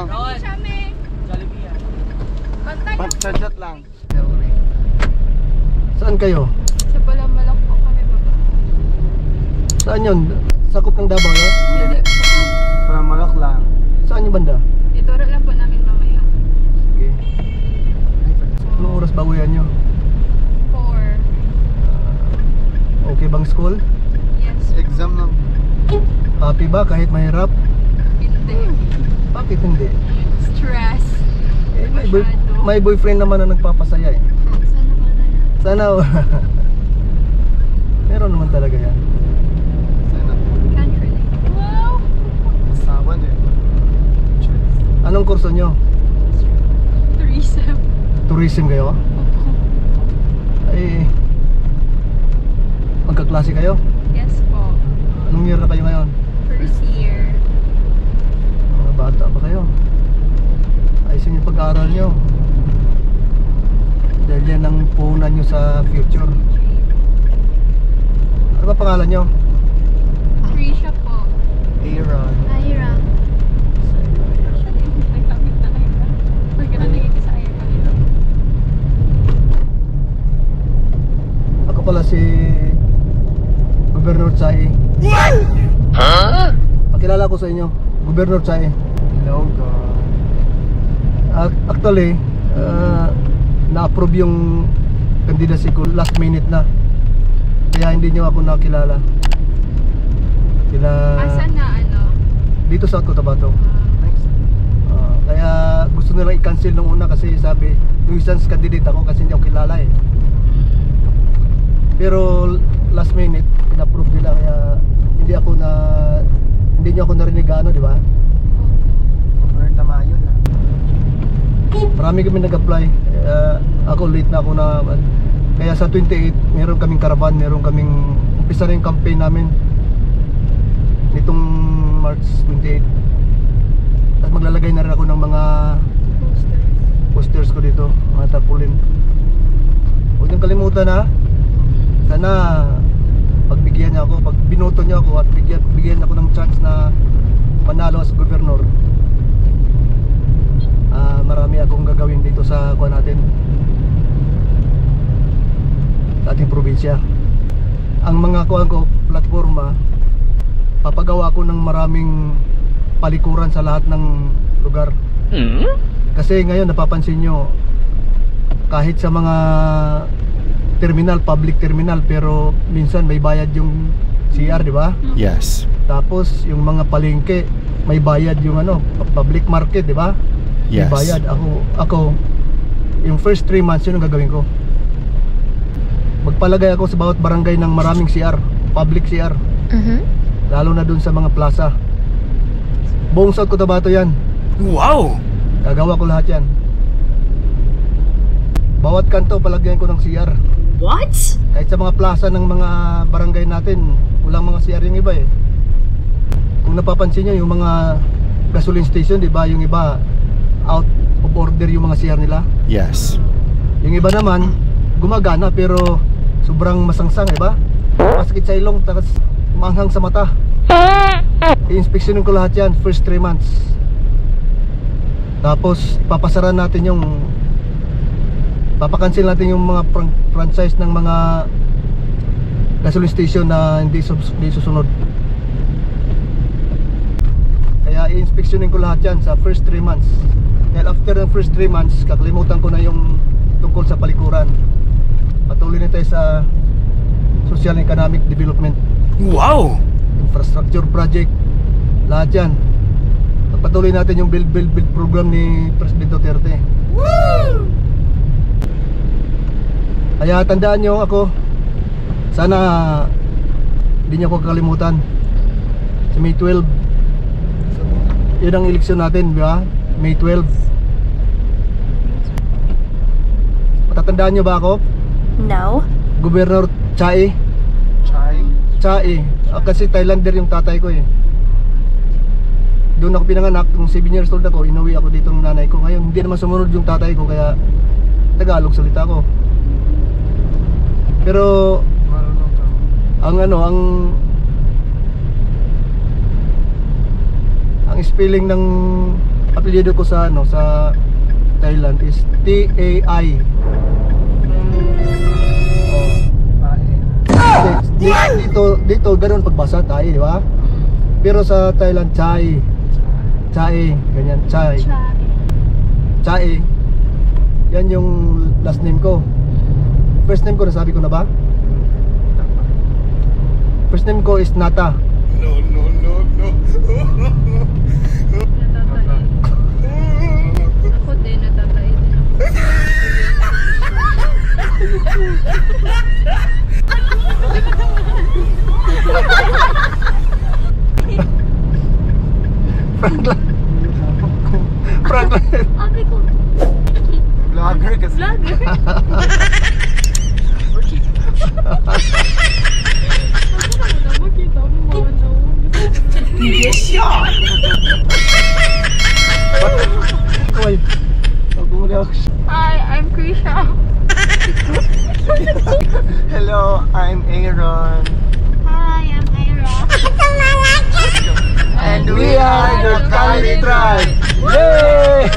mo? Jollibee yan. Chat lang. Saan kayo? Sa Balambalak po kami baba. Saan yun? Sakop ng Davao, no? Hindi. Malak lang. Saan yung banda? Ituro lang po namin mamaya. Okay. Anong oras ba uwian nyo? 4. Okay bang school? Yes. Exam na. Happy ba kahit mahirap? Hindi. Bakit hindi? Stress. Eh, may boyfriend naman na nagpapasaya eh. Sana ka na lang. Sana. Meron naman talaga yan. Sana. Can't relate. Wow! Asawa eh. Anong kurso nyo? Tourism. Tourism kayo? Opo. Ay, magkaklase kayo? Yes po. Anong year na kayo ngayon? First year. Mga bata pa kayo. Ayusin yung pag-aaral nyo. Dahil yan ang puhunan nyo sa future. Ano ba pangalan nyo? Trisha po. Aaron. Ira. Nagkamit na Ira. Huwag ka na nagiging sa Ira kanina. Ako pala si Gobernador Chay. Pakilala ko sa inyo, Gobernador Chay. Hello God. Actually, na-approve yung candidacy ko last minute na. Kaya hindi nyo ako nakilala. Asan na ano? Dito sa Cotabato. Kaya gusto nilang i-cancel nung una kasi sabi nuisance candidate ako kasi hindi ako kilala eh. Pero last minute in-approve nila kaya hindi niyo ako narinig ano, di ba? Tama yun. Marami kami nag-apply. Ako late na ako na. Kaya sa 28 meron kaming caravan, meron kaming umpisa na yung campaign namin nitong March 28. At maglalagay na rin ako ng mga posters ko dito, mga tarpaulin. Huwag niyong kalimutan ha. Sana pagbigyan niyo ako, pag binoto niyo ako at bigyan ako ng chance na manalo as gobernador. Marami akong gagawin dito sa kuha natin, sa ating probinsya. Ang mga kuha ko, platforma, papagawa ko ng maraming palikuran sa lahat ng lugar. Kasi ngayon napapansin nyo, kahit sa mga terminal, public terminal, pero minsan may bayad yung CR, di ba? Yes. Tapos yung mga palengke, may bayad yung ano, public market, di ba? Yes. May bayad. Ako yung first 3 months yun ang gagawin ko. Magpalagay ako sa bawat barangay ng maraming CR, public CR. Lalo na dun sa mga plaza. Buong South Cotabato yan. Wow! Gagawa ko lahat yan. Bawat kanto palagyan ko ng CR. What? Kahit sa mga plaza ng mga barangay natin, walang mga CR yung iba eh. Kung napapansin nyo, yung mga gasoline station, di ba, yung iba out of order yung mga CR nila. Yes. Yung iba naman gumagana pero sobrang masangsang, di ba? Masakit sa ilong, tapos maanghang sa mata. I-inspeksyonin ko lahat yan first 3 months. Tapos papasaran natin yung, papakancel natin yung mga franchise ng mga gasoline station na hindi susunod. Kaya i-inspeksyonin ko lahat yan sa first 3 months. Dahil after ng first 3 months, kakalimutan ko na yung tungkol sa palikuran. Patuloy na tayo sa social and economic development. Wow! Infrastructure project, lahat yan. Patuloy natin yung build program ni President Duterte. Woo! Kaya tandaan nyo ako. Sana hindi nyo ako kakalimutan. Sa May 12 yun ang eleksyon natin, di ba? May 12. Matatandaan nyo ba ako? No. Gobernador Chay. Chay. Kasi Thailander yung tatay ko eh. Doon ako pinanganak, nung 7 years old ako, inuwi ako dito ng nanay ko. Ngayon, hindi naman sumunod yung tatay ko, kaya Tagalog salita ko. Pero ang spelling ng apelyido ko sa ano sa Thailand is T-A-I. Dito ganoon pagbasa Thai, di ba? Pero sa Thailand Chai. Chai, ganyan, Chai. Chai. Yan yung last name ko. First name ko nasabi ko na ba? First name ko is Nata. Natatain. Ako din, natatain din ako. Franklin. Abi ko. Vlogger kasi. Vlogger. Makita mo mga Oy. Reaction. Hi, I'm Krisha. Hello, I'm Aaron. Hi, I'm Ira. And we are the Kali Tribe. Yay!